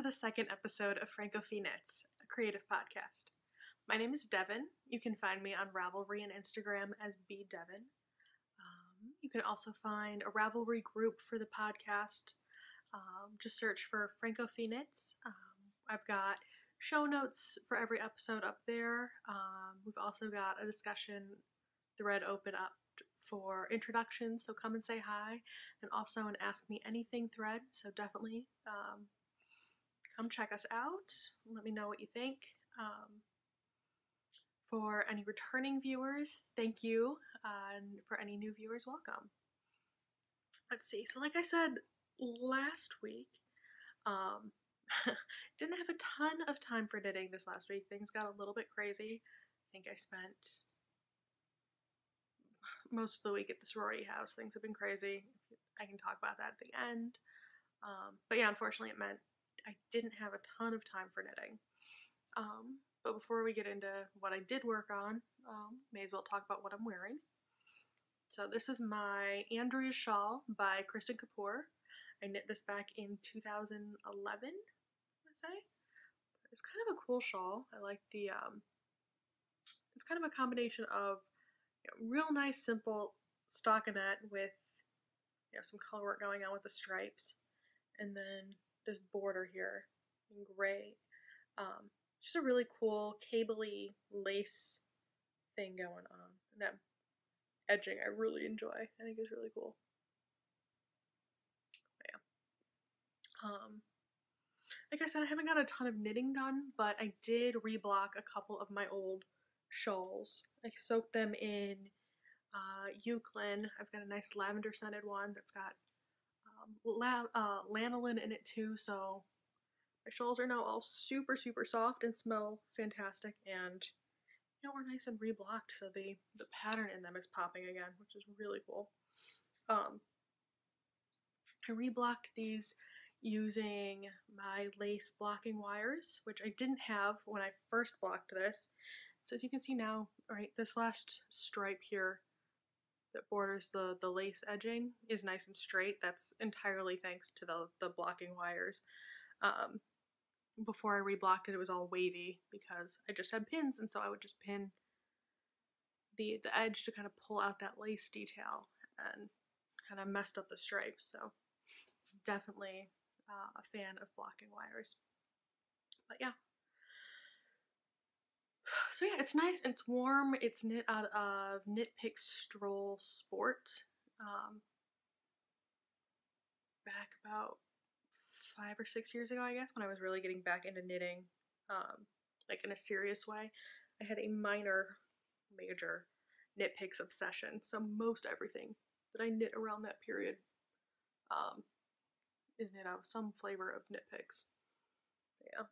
the second episode of Francofille Knits, a creative podcast. My name is Devin. You can find me on Ravelry and Instagram as bdevin. You can also find a Ravelry group for the podcast. Just search for Francofille Knits. I've got show notes for every episode up there. We've also got a discussion thread open up for introductions, so come and say hi, and also an Ask Me Anything thread, so definitely come check us out. Let me know what you think. For any returning viewers, thank you, and for any new viewers, welcome. Let's see, so like I said last week, didn't have a ton of time for knitting this last week. Things got a little bit crazy. I think I spent most of the week at the sorority house. Things have been crazy. I can talk about that at the end. But yeah, unfortunately it meant I didn't have a ton of time for knitting. But before we get into what I did work on, may as well talk about what I'm wearing. So this is my Andrea shawl by Kristen Kapoor. I knit this back in 2011, I say. It's kind of a cool shawl. I like the, it's kind of a combination of real nice simple stockinette with some color work going on with the stripes, and then this border here in gray. Just a really cool cabley lace thing going on, and that edging I really enjoy. I think it's really cool. Yeah. Like I said, I haven't got a ton of knitting done, but I did reblock a couple of my old shawls. I soaked them in Euclid. I've got a nice lavender scented one that's got lanolin in it too, so my shawls are now all super soft and smell fantastic, and we're nice and reblocked, so the pattern in them is popping again, which is really cool. I reblocked these using my lace blocking wires, which I didn't have when I first blocked this. So as you can see now, right, this last stripe here that borders the lace edging is nice and straight. That's entirely thanks to the blocking wires. Before I reblocked it was all wavy because I just had pins, and so I would just pin the edge to kind of pull out that lace detail, and kind of messed up the stripes. So definitely a fan of blocking wires. But yeah. So yeah, it's nice, it's warm, it's knit out of Knit Pick Stroll Sport. Back about 5 or 6 years ago, I guess, when I was really getting back into knitting, like in a serious way. I had a major Knit Picks obsession, so most everything that I knit around that period is knit out of some flavor of Knit Picks. Yeah.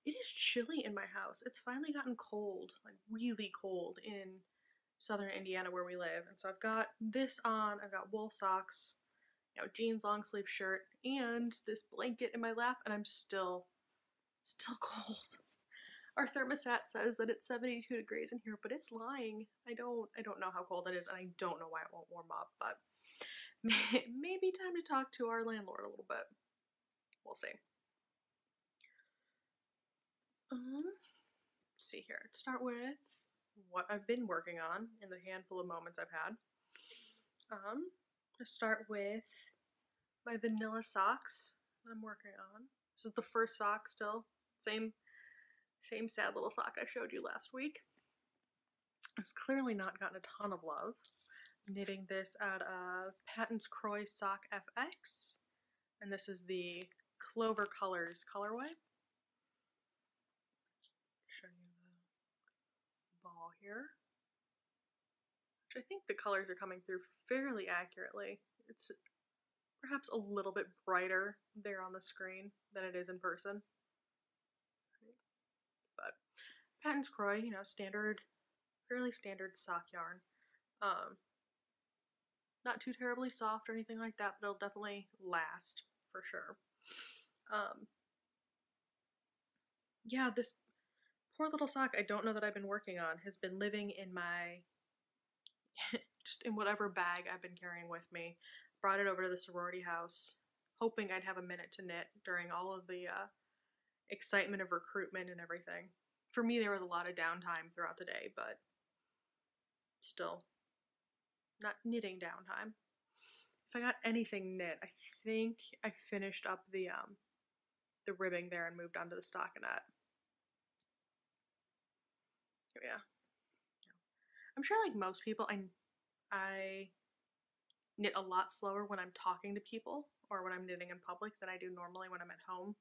It is chilly in my house. It's finally gotten cold, like really cold in southern Indiana where we live. And so I've got this on, I've got wool socks, jeans, long sleeve shirt, and this blanket in my lap, and I'm still cold. Our thermostat says that it's 72 degrees in here, but it's lying. I don't know how cold it is, and I don't know why it won't warm up, but maybe time to talk to our landlord a little bit. We'll see. Let's see here. Let's start with what I've been working on in the handful of moments I've had. Let's start with my vanilla socks that I'm working on. This is the first sock still. Same sad little sock I showed you last week. It's clearly not gotten a ton of love. I'm knitting this out of Patton's Croy Sock FX, and this is the Clover Colors colorway. Show you the ball here, which I think the colors are coming through fairly accurately. It's perhaps a little bit brighter there on the screen than it is in person. But Patton's Croy, fairly standard sock yarn. Not too terribly soft or anything like that, but it'll definitely last for sure. Yeah, this poor little sock I don't know that I've been working on has been living in my, just in whatever bag I've been carrying with me. Brought it over to the sorority house hoping I'd have a minute to knit during all of the excitement of recruitment and everything. For me, there was a lot of downtime throughout the day, but still not knitting downtime. If I got anything knit, I think I finished up the ribbing there and moved on to the stockinette. Oh, yeah. I'm sure like most people, I knit a lot slower when I'm talking to people or when I'm knitting in public than I do normally when I'm at home.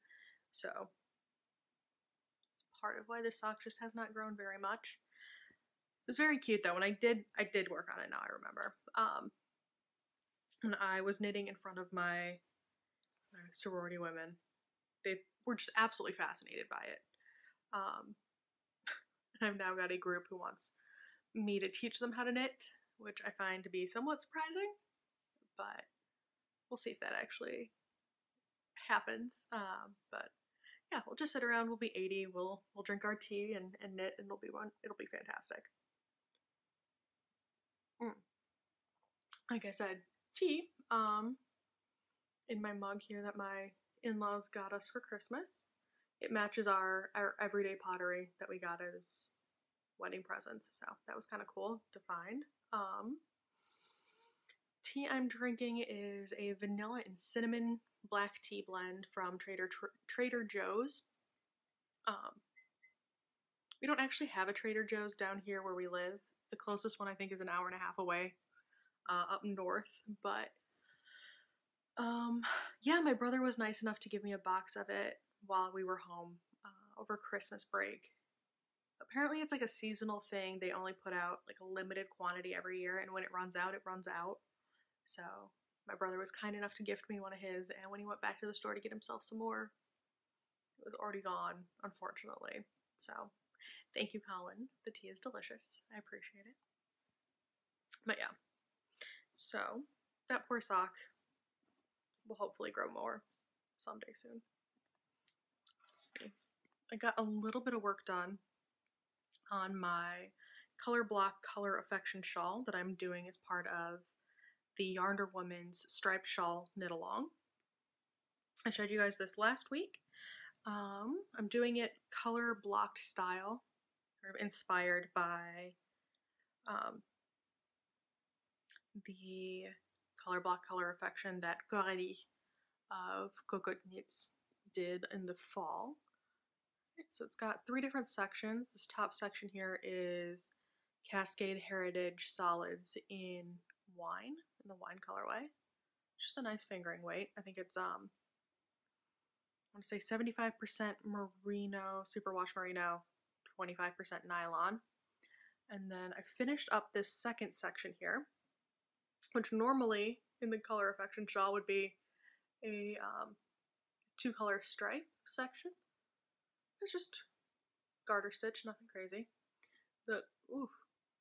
So it's part of why this sock just has not grown very much. It was very cute though. When I did work on it now, I remember. And I was knitting in front of my sorority women. They were just absolutely fascinated by it. And I've now got a group who wants me to teach them how to knit, which I find to be somewhat surprising, but we'll see if that actually happens. But yeah, we'll just sit around, we'll be 80, we'll drink our tea and knit, and it'll be fantastic. Like I said, tea, in my mug here that my in-laws got us for Christmas. It matches our everyday pottery that we got as wedding presents, so that was kind of cool to find. Tea I'm drinking is a vanilla and cinnamon black tea blend from Trader Joe's. We don't actually have a Trader Joe's down here where we live. The closest one I think is an hour and a half away, up north, but yeah, my brother was nice enough to give me a box of it while we were home over Christmas break. Apparently it's like a seasonal thing. They only put out like a limited quantity every year, and when it runs out, it runs out. So my brother was kind enough to gift me one of his, and when he went back to the store to get himself some more, it was already gone, unfortunately. So thank you, Colin. The tea is delicious. I appreciate it. But yeah, so that poor sock will hopefully grow more someday soon. Let's see. I got a little bit of work done on my Colourblocked Color Affection shawl that I'm doing as part of the Yarnder Woman's striped shawl knit along. I showed you guys this last week. I'm doing it Colourblocked style, sort of inspired by the Colourblocked Color Affection that Coralie of Colourblocked Knits did in the fall. So it's got 3 different sections. This top section here is Cascade Heritage Solids in wine, in the wine colorway. Just a nice fingering weight. I think it's I want to say 75% merino, superwash merino, 25% nylon. And then I finished up this second section here, which normally in the Color Affection shawl would be a 2-color stripe section. It's just garter stitch, nothing crazy. But oof,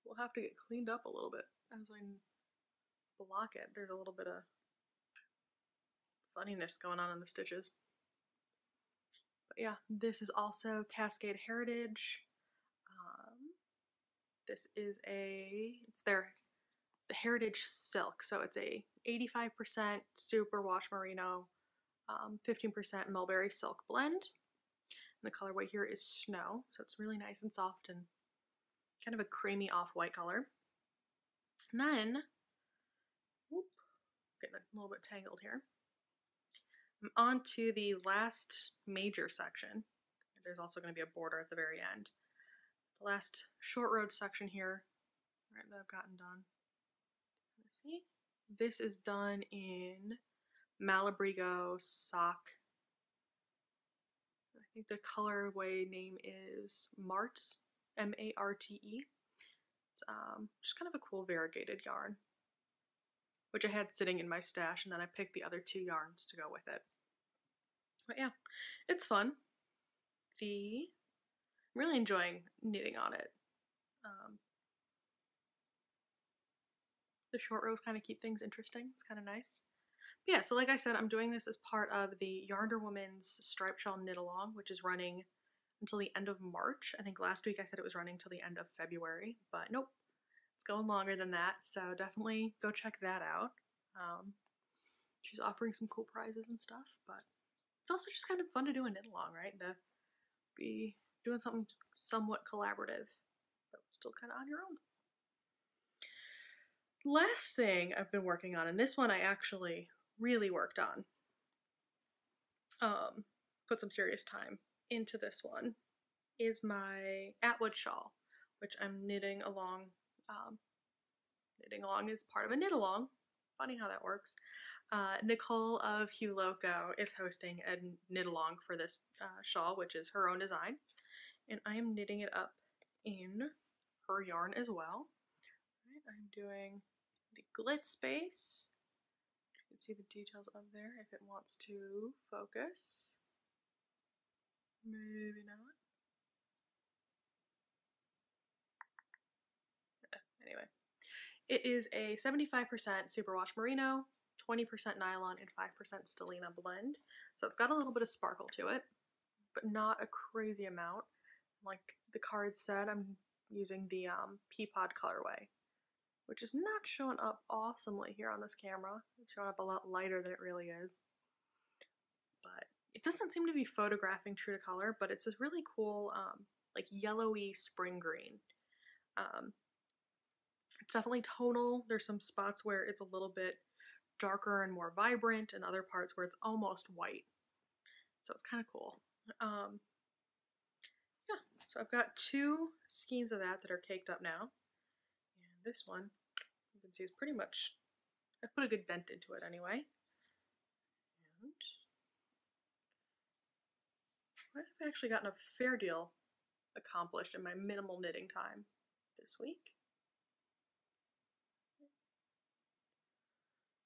we'll have to get cleaned up a little bit as I block it. There's a little bit of funniness going on in the stitches. But yeah, this is also Cascade Heritage. This is the Heritage Silk, so it's a 85% superwash merino, 15% mulberry silk blend. And the colorway here is Snow, so it's really nice and soft and kind of a creamy off-white color. And then, whoop, getting a little bit tangled here. I'm on to the last major section. There's also going to be a border at the very end. The last short road section here, right, that I've gotten done. Let's see. This is done in Malabrigo sock. I think the colorway name is Marte, M-A-R-T-E. It's just kind of a cool variegated yarn, which I had sitting in my stash, and then I picked the other 2 yarns to go with it. But yeah, it's fun. I'm really enjoying knitting on it. The short rows kind of keep things interesting. It's kind of nice. But yeah, so like I said, I'm doing this as part of the Yarnder Woman's Striped Shawl Knit Along, which is running until the end of March. I think last week I said it was running till the end of February, but nope, it's going longer than that. So definitely go check that out. she's offering some cool prizes and stuff, but it's also just kind of fun to do a knit along, right? To be doing something somewhat collaborative, but still kind of on your own. Last thing I've been working on, and this one I actually really worked on, put some serious time into this one, is my Atwood shawl, which I'm knitting along. Knitting along is part of a knit along. Funny how that works. Nicole of Hugh Loco is hosting a knit along for this shawl, which is her own design, and I am knitting it up in her yarn as well. Right, I'm doing the glitz base. You can see the details of there if it wants to focus. Maybe not. Anyway, it is a 75% superwash merino, 20% nylon, and 5% stellina blend. So it's got a little bit of sparkle to it, but not a crazy amount. Like the card said, I'm using the Peapod colorway, which is not showing up awesomely here on this camera. It's showing up a lot lighter than it really is. But it doesn't seem to be photographing true to color, but it's this really cool, like yellowy spring green. It's definitely tonal. There's some spots where it's a little bit darker and more vibrant, and other parts where it's almost white. So it's kind of cool. Yeah, so I've got 2 skeins of that are caked up now. And this one, you can see, is pretty much, I've put a good dent into it anyway. And I've actually gotten a fair deal accomplished in my minimal knitting time this week.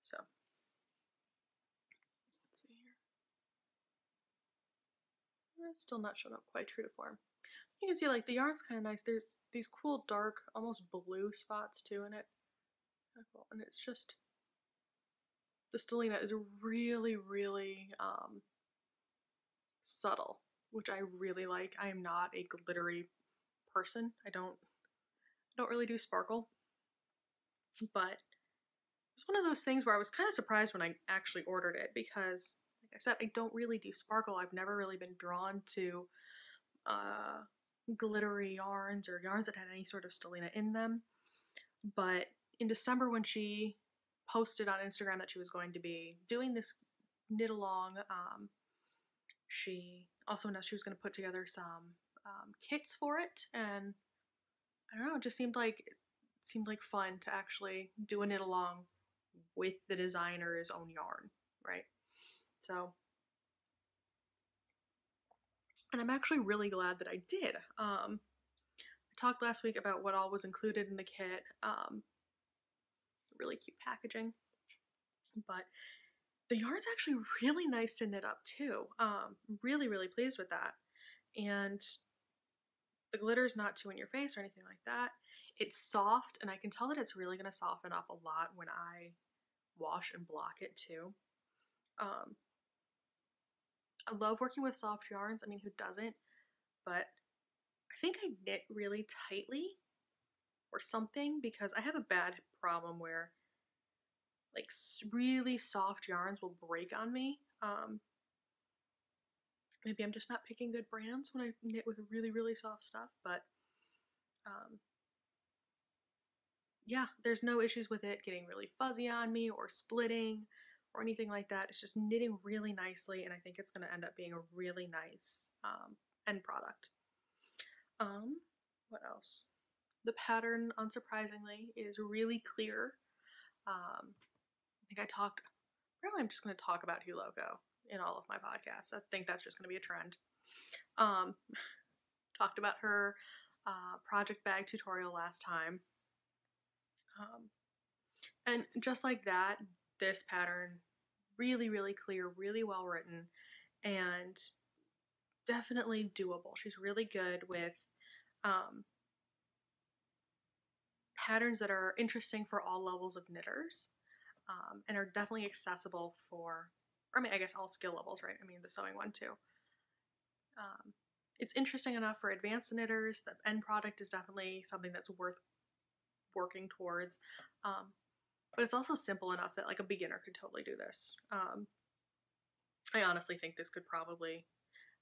So, let's see here. It's still not showing up quite true to form. You can see like the yarn's kind of nice. There's these cool dark, almost blue spots too in it. Cool. And it's just, the stellina is really, really subtle, which I really like. I am not a glittery person. I don't really do sparkle, but it's one of those things where I was kind of surprised when I actually ordered it, because like I said, I don't really do sparkle. I've never really been drawn to glittery yarns or yarns that had any sort of stellina in them. But in December, when she posted on Instagram that she was going to be doing this knit along, she also announced she was going to put together some kits for it, and I don't know, it just seemed like fun to actually do a knit along with the designer's own yarn, right? So, and I'm actually really glad that I did. I talked last week about what all was included in the kit. Really cute packaging, but the yarn's actually really nice to knit up too. Really, really pleased with that. And the glitter's not too in your face or anything like that. It's soft, and I can tell that it's really going to soften up a lot when I wash and block it too. I love working with soft yarns. I mean, who doesn't? But I think I knit really tightly or something, because I have a bad problem where like really soft yarns will break on me. Maybe I'm just not picking good brands when I knit with really, really soft stuff, but yeah, there's no issues with it getting really fuzzy on me or splitting or anything like that. It's just knitting really nicely, and I think it's going to end up being a really nice end product. What else? The pattern, unsurprisingly, is really clear. I think apparently I'm just going to talk about Hugh Loco in all of my podcasts. I think that's just going to be a trend. Talked about her project bag tutorial last time. And just like that, this pattern, really, really clear, really well written, and definitely doable. She's really good with patterns that are interesting for all levels of knitters, and are definitely accessible for, or I mean, I guess all skill levels, right? I mean, the sewing one too. It's interesting enough for advanced knitters. The end product is definitely something that's worth working towards. but it's also simple enough that like a beginner could totally do this. I honestly think this could probably,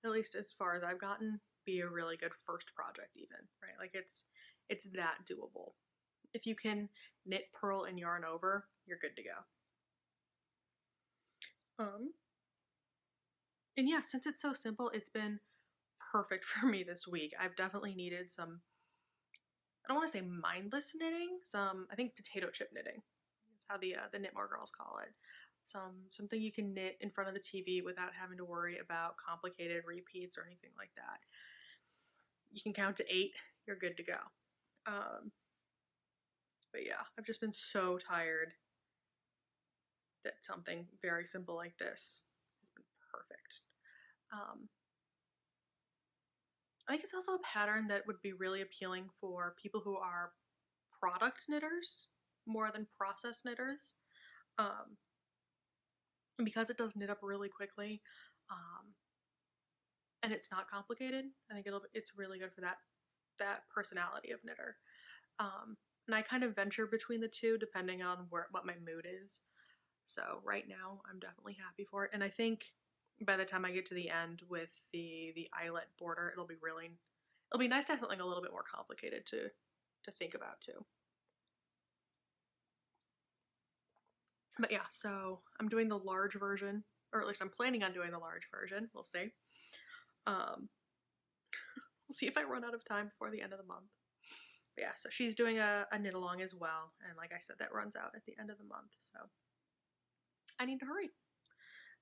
at least as far as I've gotten, be a really good first project even, right? Like it's that doable. If you can knit, purl, and yarn over, you're good to go. And yeah, since it's so simple, it's been perfect for me this week. I've definitely needed some, I don't want to say mindless knitting, some, I think potato chip knitting is how the Knitmore girls call it. Something you can knit in front of the TV without having to worry about complicated repeats or anything like that. You can count to 8, you're good to go. But yeah, I've just been so tired that something very simple like this has been perfect. I think it's also a pattern that would be really appealing for people who are product knitters more than process knitters. Because it does knit up really quickly, and it's not complicated. I think it's really good for that personality of knitter. And I kind of venture between the two depending on what my mood is. So right now I'm definitely happy for it, and I think by the time I get to the end with the eyelet border, it'll be nice to have something a little bit more complicated to think about too. But yeah, so I'm doing the large version, or at least I'm planning on doing the large version. We'll see. We'll see if I run out of time before the end of the month. But yeah, so she's doing a knit along as well, and like I said, that runs out at the end of the month, so I need to hurry.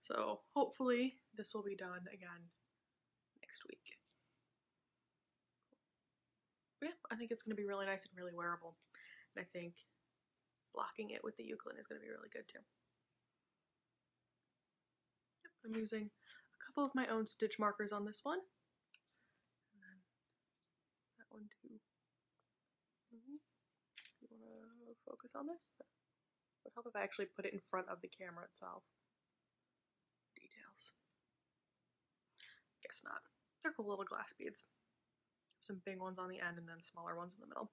So hopefully this will be done again next week. But yeah, I think it's going to be really nice and really wearable, and I think blocking it with the Euclid is going to be really good too. Yep, I'm using a couple of my own stitch markers on this one, and then that one too. You want to focus on this? It would help if I actually put it in front of the camera itself. Details. Guess not. They're cool little glass beads. Some big ones on the end and then smaller ones in the middle.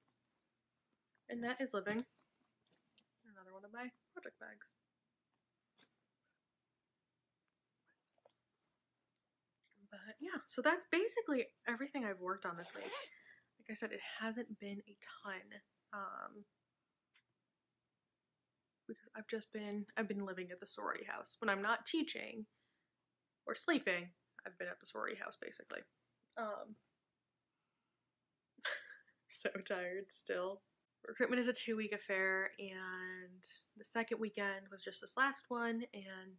And that is living. Another one of my project bags. But yeah, so that's basically everything I've worked on this week. Like I said, it hasn't been a ton. Because I've been living at the sorority house. When I'm not teaching or sleeping, I've been at the sorority house basically. So tired still. Recruitment is a 2-week affair, and the second weekend was just this last one, and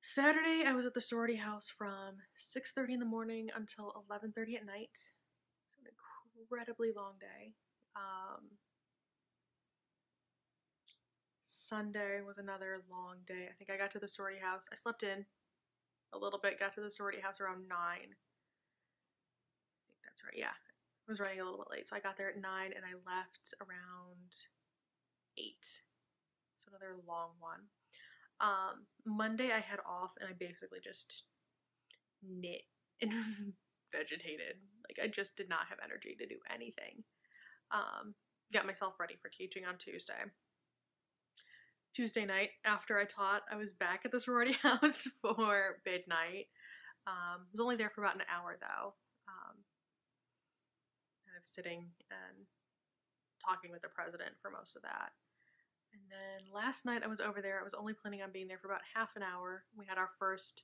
Saturday I was at the sorority house from 6:30 in the morning until 11:30 at night. It was an incredibly long day. Sunday was another long day. I think I got to the sorority house. I slept in a little bit, got to the sorority house around 9. I think that's right, yeah. I was running a little bit late, so I got there at 9 and I left around 8. So another long one. Monday I had off and I basically just knit and vegetated. Like I just did not have energy to do anything. Got myself ready for teaching on Tuesday. Tuesday night after I taught, I was back at the sorority house for midnight. I was only there for about an hour though. Kind of sitting and talking with the president for most of that. And then last night I was over there. I was only planning on being there for about half an hour. We had our first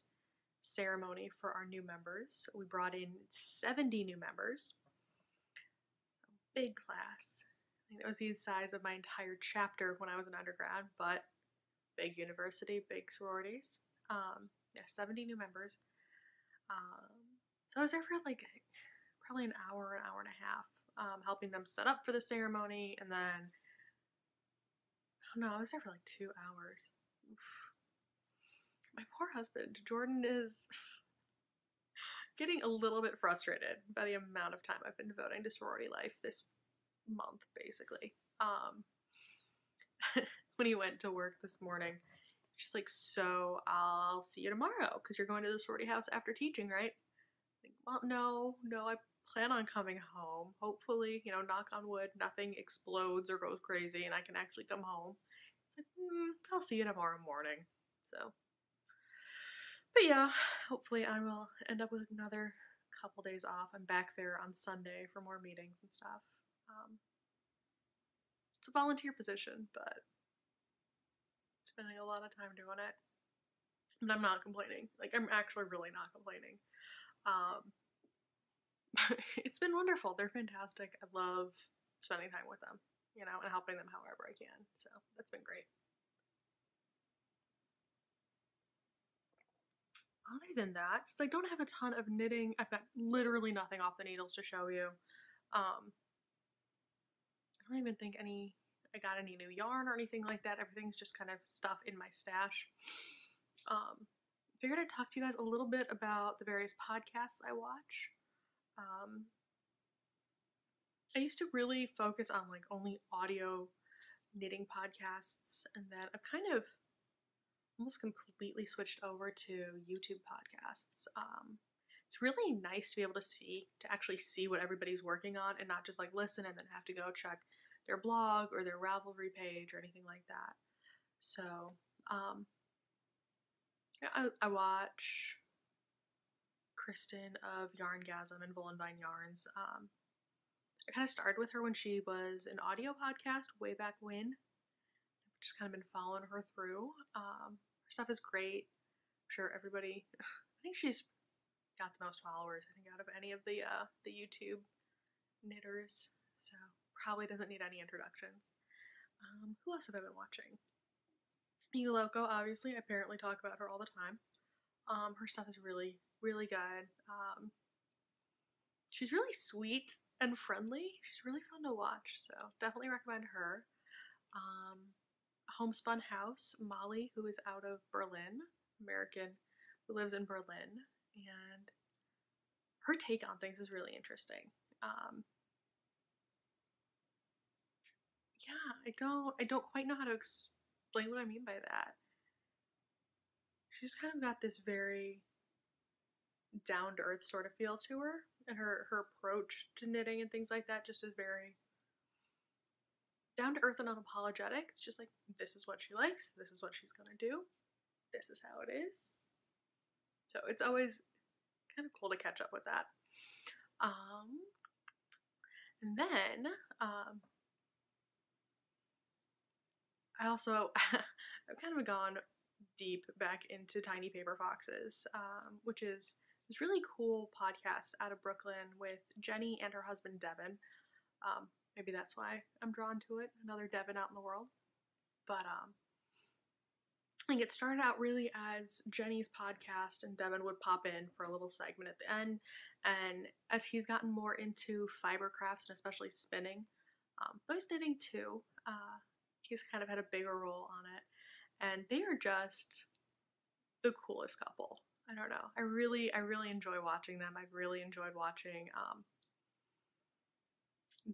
ceremony for our new members. We brought in 70 new members. A big class. I think that was the size of my entire chapter when I was an undergrad, but big university, big sororities. Yeah, 70 new members. So I was there for like probably an hour and a half, helping them set up for the ceremony, and then I was there for like 2 hours. Oof. My poor husband, Jordan, is getting a little bit frustrated by the amount of time I've been devoting to sorority life this month, basically. When he went to work this morning, she's like, so I'll see you tomorrow because you're going to the sorority house after teaching, right? Like, well, no, I plan on coming home. Hopefully, knock on wood, nothing explodes or goes crazy and I can actually come home. like, I'll see you tomorrow morning. So, but yeah, hopefully I will end up with another couple days off. I'm back there on Sunday for more meetings and stuff. It's a volunteer position, but spending a lot of time doing it. And I'm not complaining. Like, I'm actually really not complaining. It's been wonderful. They're fantastic. I love spending time with them, you know, and helping them however I can. So that's been great. Other than that, since I don't have a ton of knitting, I've got literally nothing off the needles to show you. I don't even think I got any new yarn or anything like that. Everything's just kind of stuff in my stash. Figured I'd talk to you guys a little bit about the various podcasts I watch. I used to really focus on like only audio knitting podcasts, and then I've kind of almost completely switched over to YouTube podcasts. It's really nice to be able to actually see what everybody's working on and not just like listen and then have to go check their blog or their Ravelry page or anything like that. So, I watch Kristen of Yarngasm and Vine Yarns. I kind of started with her when she was an audio podcast way back when. I've just kind of been following her through. Her stuff is great. I'm sure everybody, I think she's got the most followers, I think, out of any of the YouTube knitters. So probably doesn't need any introductions. Who else have I been watching? Loco, obviously. I apparently talk about her all the time. Her stuff is really, really good. She's really sweet and friendly. She's really fun to watch, so definitely recommend her. Homespun House, Molly, who is out of Berlin, American, who lives in Berlin, and her take on things is really interesting. Yeah, I don't quite know how to explain what I mean by that. She's kind of got this very down-to-earth sort of feel to her, and her approach to knitting and things like that just is very down-to-earth and unapologetic. It's just like, this is what she likes, this is what she's gonna do, this is how it is. So it's always kind of cool to catch up with that. And then I also I've kind of gone deep back into Tiny Paper Foxes, which is this really cool podcast out of Brooklyn with Jenny and her husband Devin. Maybe that's why I'm drawn to it, another Devin out in the world. But I think it started out really as Jenny's podcast, and Devin would pop in for a little segment at the end. And as he's gotten more into fiber crafts and especially spinning, but he's knitting too, he's kind of had a bigger role on it. And they are just the coolest couple. I don't know. I really enjoy watching them. I've really enjoyed watching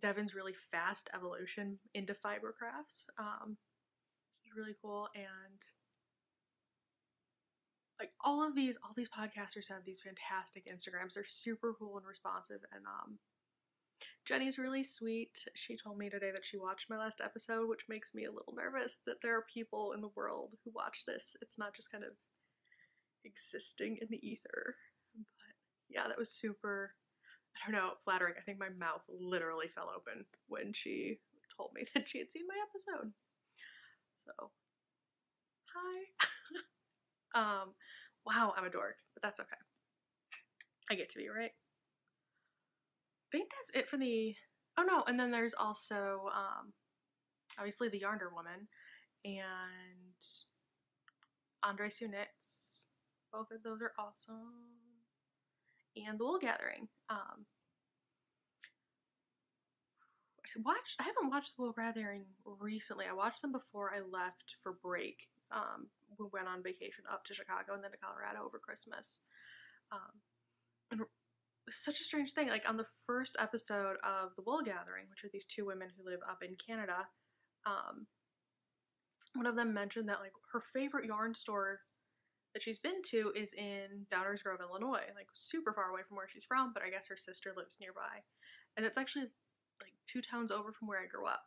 Devin's really fast evolution into fiber crafts. It's really cool, and like all these podcasters have these fantastic Instagrams. They're super cool and responsive, and Jenny's really sweet. She told me today that she watched my last episode, which makes me a little nervous that there are people in the world who watch this. It's not just kind of existing in the ether. But yeah, that was super, I don't know, flattering. I think my mouth literally fell open when she told me that she had seen my episode. So, hi. Wow, I'm a dork, but that's okay. I get to be, right? I think that's it for the, oh no, and then there's also, obviously the Yarnder Woman, and Andrea Knits. Both of those are awesome. And the Wool Gathering. I haven't watched the Wool Gathering recently. I watched them before I left for break. We went on vacation up to Chicago and then to Colorado over Christmas. And it was such a strange thing. Like on the first episode of the Wool Gathering, which are these two women who live up in Canada, one of them mentioned that like her favorite yarn store that she's been to is in Downers Grove, Illinois, like super far away from where she's from, but I guess her sister lives nearby. And it's actually like 2 towns over from where I grew up,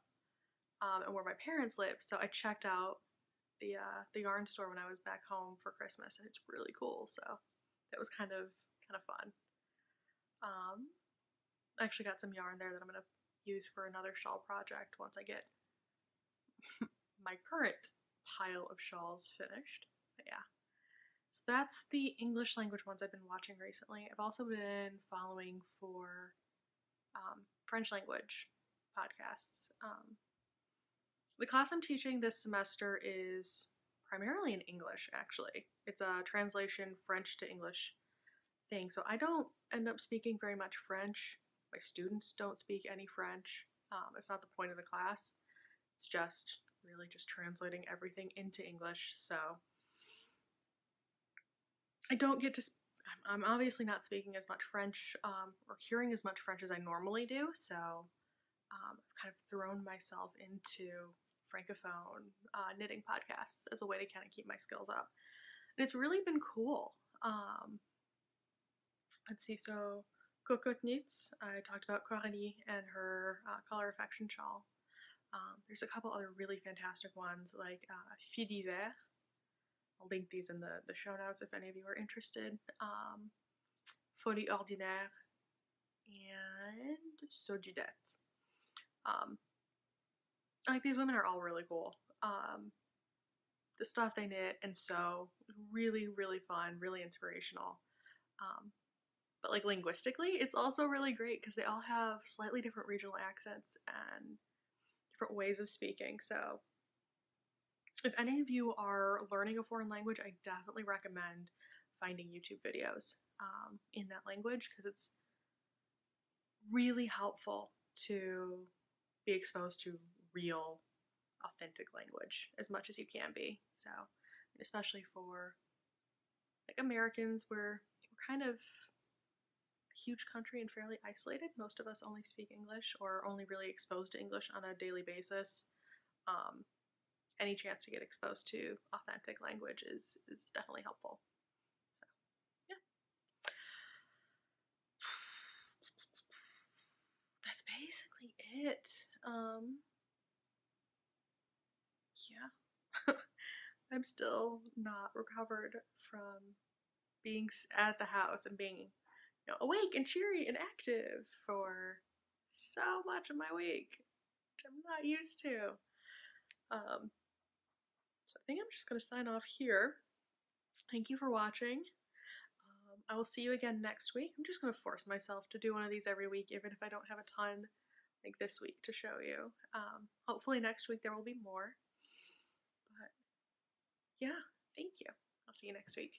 and where my parents live. So I checked out the yarn store when I was back home for Christmas, and it's really cool. So that was kind of fun. I actually got some yarn there that I'm gonna use for another shawl project once I get my current pile of shawls finished. But yeah. So that's the English language ones I've been watching recently. I've also been following for French language podcasts. The class I'm teaching this semester is primarily in English, actually. It's a translation French to English thing. So I don't end up speaking very much French. My students don't speak any French. It's not the point of the class. It's just really just translating everything into English. So I don't get to, I'm obviously not speaking as much French or hearing as much French as I normally do, so I've kind of thrown myself into Francophone knitting podcasts as a way to kind of keep my skills up. And it's really been cool. Let's see, so Colourblocked Knits, I talked about Coralie and her color affection shawl. There's a couple other really fantastic ones like Fille d'hiver. I'll link these in the show notes if any of you are interested. Folie ordinaire and Sodudette. Like, these women are all really cool. The stuff they knit and sew, really, really fun, really inspirational. But like linguistically, it's also really great because they all have slightly different regional accents and different ways of speaking. So if any of you are learning a foreign language, I definitely recommend finding YouTube videos in that language because it's really helpful to be exposed to real, authentic language as much as you can be. So, especially for like Americans, we're kind of a huge country and fairly isolated. Most of us only speak English or only really exposed to English on a daily basis. Any chance to get exposed to authentic language is definitely helpful. So, yeah. That's basically it. Yeah. I'm still not recovered from being at the house and being, awake and cheery and active for so much of my week, which I'm not used to. So I think I'm just going to sign off here. Thank you for watching. I will see you again next week. I'm just going to force myself to do one of these every week, even if I don't have a ton like this week to show you. Hopefully next week there will be more. But yeah, thank you. I'll see you next week.